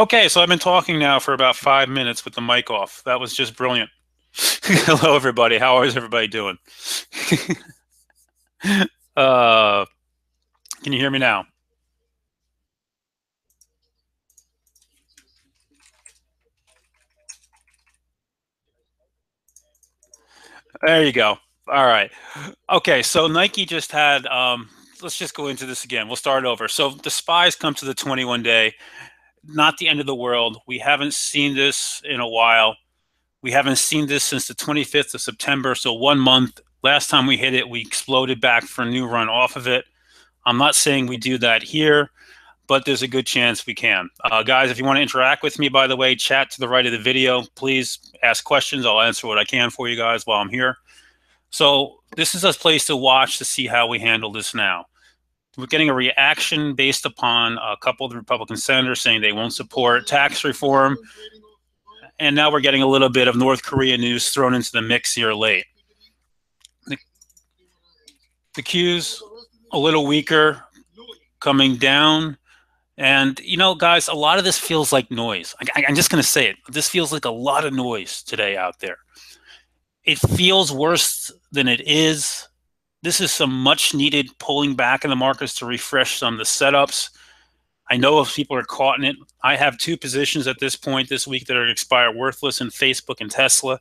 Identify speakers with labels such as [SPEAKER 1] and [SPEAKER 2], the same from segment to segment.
[SPEAKER 1] Okay, so I've been talking now for about 5 minutes with the mic off. That was just brilliant. Hello, everybody. How is everybody doing? uh, can you hear me now? There you go. All right. Okay, so Nike just had, let's just go into this again. We'll start over. So the SPYs come to the 21 day, not the end of the world. We haven't seen this in a while. We haven't seen this since the 25th of September, so 1 month. Last time we hit it, we exploded back for a new run off of it. I'm not saying we do that here, but there's a good chance we can. Guys, if you want to interact with me, by the way, chat to the right of the video. Please ask questions. I'll answer what I can for you guys while I'm here. So this is a place to watch to see how we handle this now. We're getting a reaction based upon a couple of the Republican senators saying they won't support tax reform. And now we're getting a little bit of North Korea news thrown into the mix here late. The Q's a little weaker, coming down. And, you know, guys, a lot of this feels like noise. I'm just going to say it. This feels like a lot of noise today out there. It feels worse than it is. This is some much needed pulling back in the markets to refresh some of the setups. I know if people are caught in it. I have two positions at this point this week that are expire worthless in Facebook and Tesla.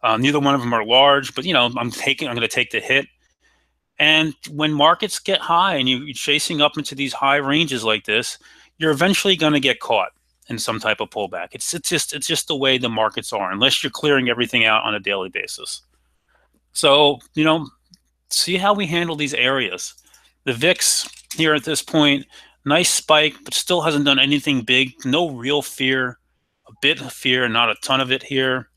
[SPEAKER 1] Neither one of them are large, but, you know, I'm going to take the hit. And when markets get high and you're chasing up into these high ranges like this, you're eventually going to get caught in some type of pullback. It's just the way the markets are, unless you're clearing everything out on a daily basis. So, you know, see how we handle these areas. The VIX here at this point, nice spike, but still hasn't done anything big. No real fear, a bit of fear, not a ton of it here.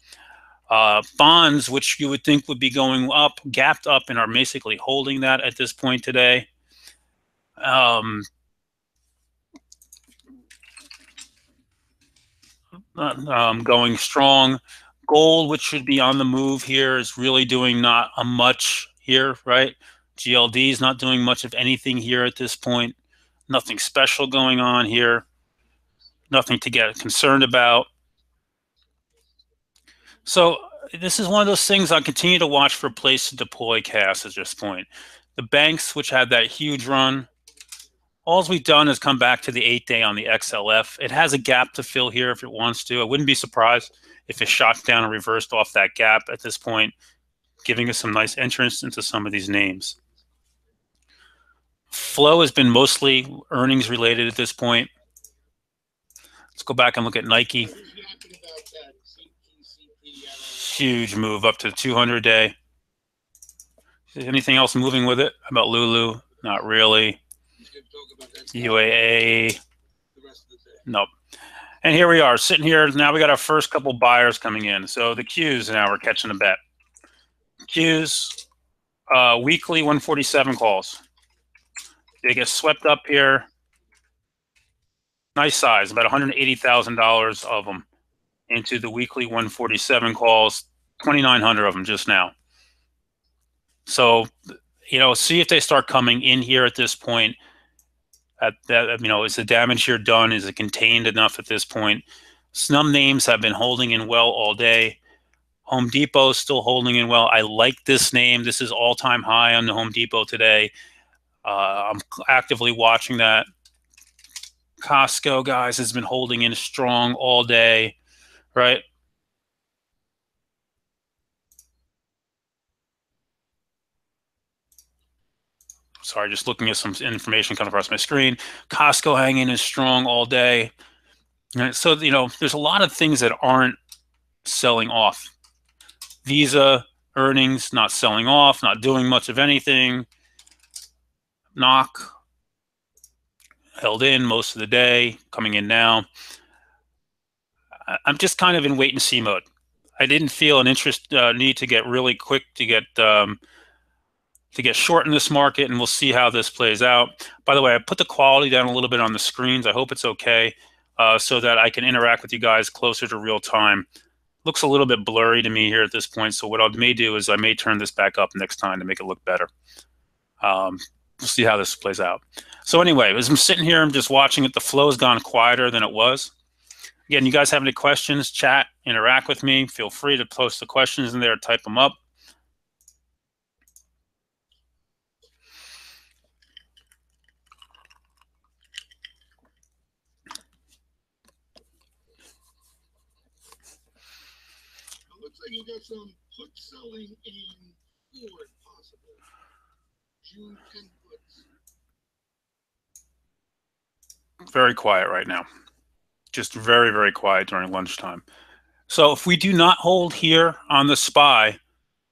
[SPEAKER 1] Bonds, which you would think would be going up, gapped up and are basically holding that at this point today. Going strong. Gold, which should be on the move here, is really doing not a much here, right? GLD is not doing much of anything here at this point. Nothing special going on here. Nothing to get concerned about. So this is one of those things I'll continue to watch for a place to deploy cash at this point. The banks, which had that huge run, all we've done is come back to the 8-day on the XLF. It has a gap to fill here if it wants to. I wouldn't be surprised if it shot down and reversed off that gap at this point, giving us some nice entrance into some of these names. Flow has been mostly earnings related at this point. Let's go back and look at Nike. Huge move up to the 200-day. Is anything else moving with it? How about Lulu? Not really. UAA. Nope. And here we are sitting here. Now we got our first couple buyers coming in. So the Qs now we're catching a bet. Qs, weekly 147 calls. They get swept up here. Nice size, about $180,000 of them into the weekly 147 calls. 2,900 of them just now. So, you know, see if they start coming in here at this point. At that, you know, is the damage here done? Is it contained enough at this point? Some names have been holding in well all day. Home Depot is still holding in well. I like this name. This is all-time high on the Home Depot today. I'm actively watching that. Costco, guys, has been holding in strong all day, right? Sorry, just looking at some information coming across my screen. Costco hanging in strong all day. Right, so, you know, there's a lot of things that aren't selling off. Visa earnings not selling off, not doing much of anything. NOC held in most of the day, coming in now. I'm just kind of in wait and see mode. I didn't feel an need to get really quick to get short in this market, and we'll see how this plays out. By the way, I put the quality down a little bit on the screens. I hope it's okay, so that I can interact with you guys closer to real time. Looks a little bit blurry to me here at this point, so what I may do is I may turn this back up next time to make it look better. We'll see how this plays out. So anyway, as I'm sitting here, I'm just watching it. The flow has gone quieter than it was. Again, you guys have any questions, chat, interact with me. Feel free to post the questions in there, type them up.
[SPEAKER 2] It looks like you got some put selling in Ford possible. June 10 puts.
[SPEAKER 1] Very quiet right now. Just very, very quiet during lunchtime. So if we do not hold here on the SPY,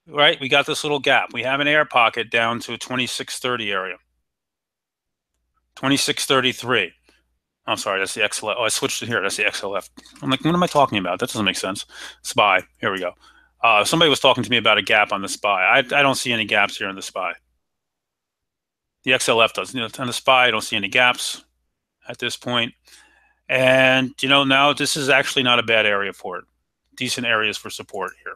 [SPEAKER 1] right, we got this little gap. We have an air pocket down to a 2630 area. 2633. I'm sorry, that's the XLF. Oh, I switched it here. That's the XLF. I'm like, what am I talking about? That doesn't make sense. SPY. Here we go. Somebody was talking to me about a gap on the SPY. I don't see any gaps here in the SPY. The XLF does. On the SPY, I don't see any gaps at this point. And, now this is actually not a bad area for it. Decent areas for support here.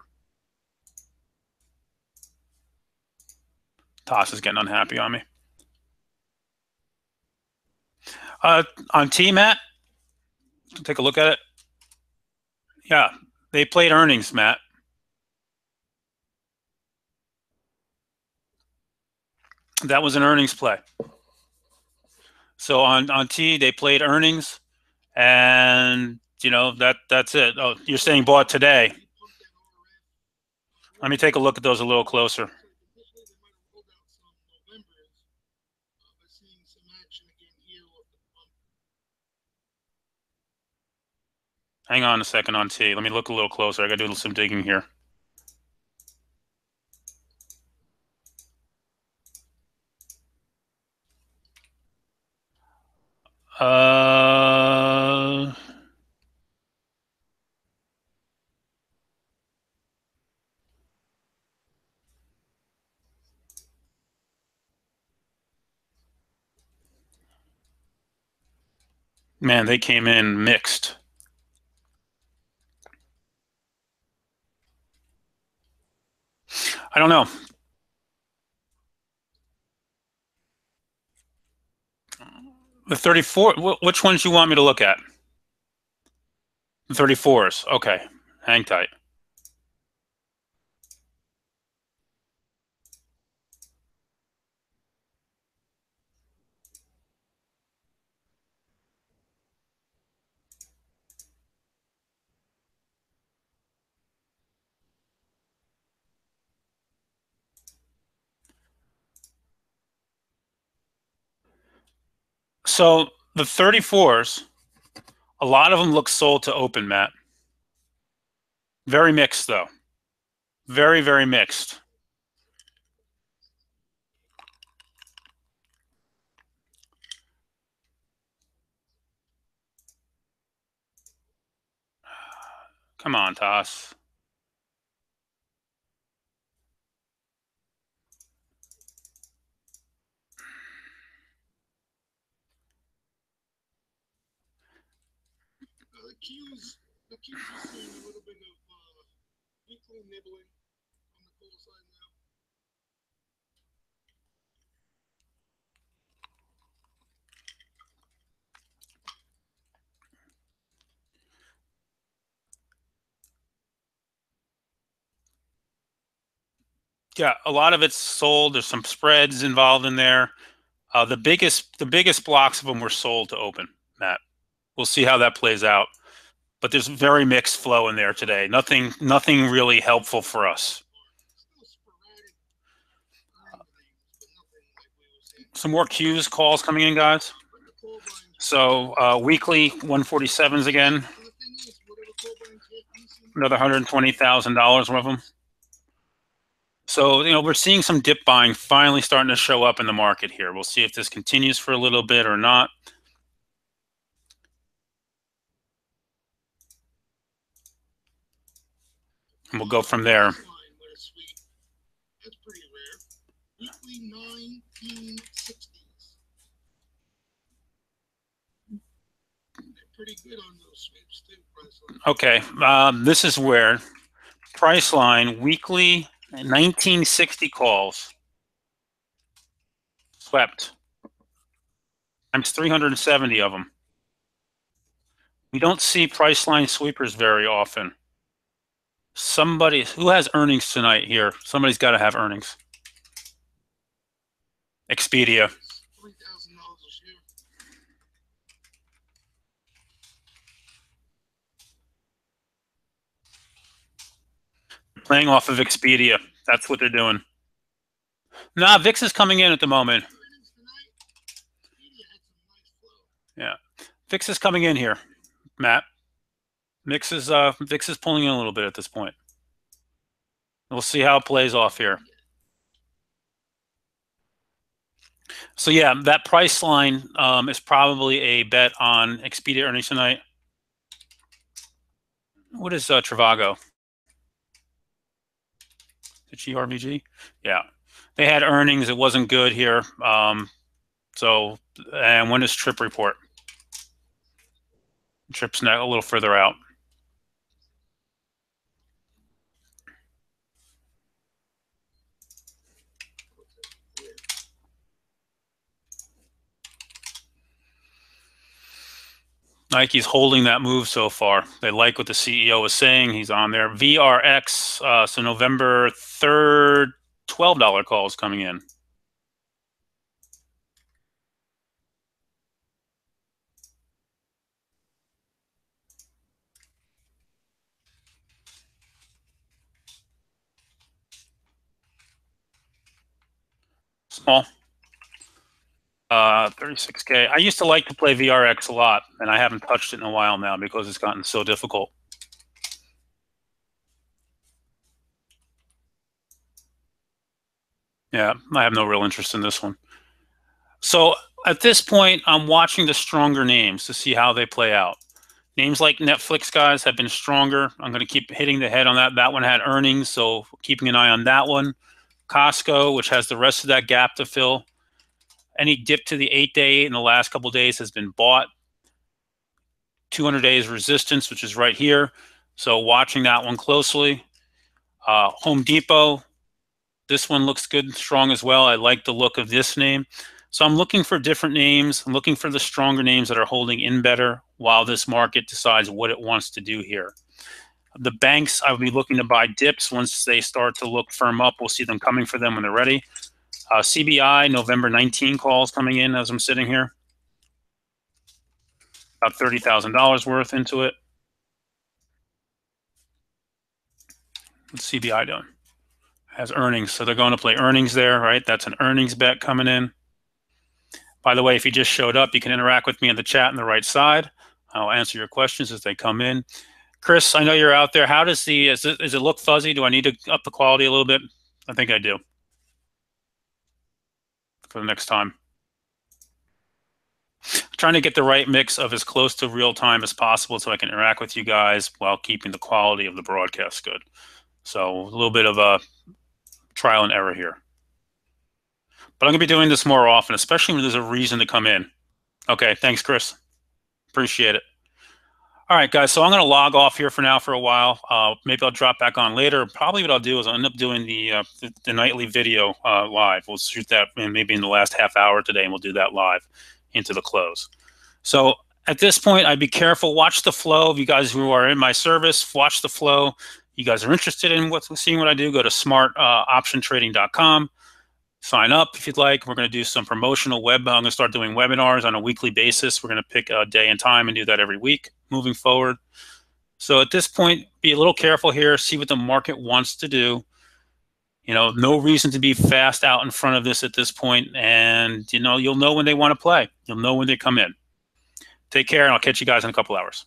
[SPEAKER 1] Toss is getting unhappy on me. On T, Matt, take a look at it. Yeah, they played earnings, Matt. That was an earnings play. So on T, they played earnings, and that's it. Oh, you're saying bought today. Let me take a look at those a little closer. Hang on a second on T. Let me look a little closer. I got to do some digging here. Man, they came in mixed. I don't know. The 34, which ones you want me to look at? The 34s. Okay, hang tight. So the 34s, a lot of them look sold to open, Matt. Very mixed, though. Very, very mixed. Come on, Toss.
[SPEAKER 2] The Qs are seeing a little bit of weekly nibbling on the call side now.
[SPEAKER 1] Yeah, a lot of it's sold. There's some spreads involved in there. The biggest blocks of them were sold to open, Matt. We'll see how that plays out. But there's very mixed flow in there today. Nothing really helpful for us. Some more Qs calls coming in, guys. So weekly 147s again. Another $120,000 worth of them. So, we're seeing some dip buying finally starting to show up in the market here. We'll see if this continues for a little bit or not. And we'll go from there.
[SPEAKER 2] That's pretty rare. Weekly 1960s. They're pretty good on those sweeps too, Priceline.
[SPEAKER 1] Okay, this is where Priceline weekly 1960 calls swept times 370 of them. We don't see price line sweepers very often. Somebody who has earnings tonight here. Somebody's got to have earnings. Expedia.
[SPEAKER 2] $3,000 a share.
[SPEAKER 1] Playing off of Expedia. That's what they're doing. Nah, VIX is coming in at the moment.
[SPEAKER 2] Earnings tonight. Expedia had some nice flow.
[SPEAKER 1] Yeah. VIX is coming in here, Matt. VIX is pulling in a little bit at this point. We'll see how it plays off here. So yeah, that price line is probably a bet on Expedia earnings tonight. What is Trivago? The GRVG? Yeah. They had earnings. It wasn't good here. So, and when is Trip report? Trip's a little further out. Nike's holding that move so far. They like what the CEO is saying. He's on there. VRX, so November 3rd, $12 call is coming in. Small. 36K. I used to like to play VRX a lot, and I haven't touched it in a while now because it's gotten so difficult. Yeah, I have no real interest in this one. So at this point, I'm watching the stronger names to see how they play out. Names like Netflix, guys, have been stronger. I'm going to keep hitting the head on that. That one had earnings, so keeping an eye on that one. Costco, which has the rest of that gap to fill. Any dip to the 8-day in the last couple of days has been bought. 200 days resistance, which is right here. So watching that one closely. Home Depot, this one looks good and strong as well. I like the look of this name. So I'm looking for different names. I'm looking for the stronger names that are holding in better while this market decides what it wants to do here. The banks, I'll be looking to buy dips once they start to look firm up. We'll see them coming for them when they're ready. CBI, November 19 calls coming in as I'm sitting here. About $30,000 worth into it. What's CBI doing? Has earnings, so they're going to play earnings there, right? That's an earnings bet coming in. By the way, if you just showed up, you can interact with me in the chat on the right side. I'll answer your questions as they come in. Chris, I know you're out there. How does does it look fuzzy? Do I need to up the quality a little bit? I think I do for the next time. I'm trying to get the right mix of as close to real time as possible so I can interact with you guys while keeping the quality of the broadcast good. So a little bit of a trial and error here. But I'm going to be doing this more often, especially when there's a reason to come in. Okay, thanks, Chris. Appreciate it. All right, guys, so I'm going to log off here for now for a while. Maybe I'll drop back on later. Probably what I'll do is I'll end up doing the nightly video live. We'll shoot that maybe in the last half hour today, and we'll do that live into the close. So at this point, I'd be careful. Watch the flow. Of you guys who are in my service, watch the flow. You guys are interested in seeing what I do, go to smartoptiontrading.com. Sign up if you'd like. We're going to do some promotional I'm going to start doing webinars on a weekly basis. We're going to pick a day and time and do that every week moving forward. So at this point, be a little careful here. See what the market wants to do. You know, no reason to be fast out in front of this at this point. And, you know, you'll know when they want to play. You'll know when they come in. Take care, and I'll catch you guys in a couple hours.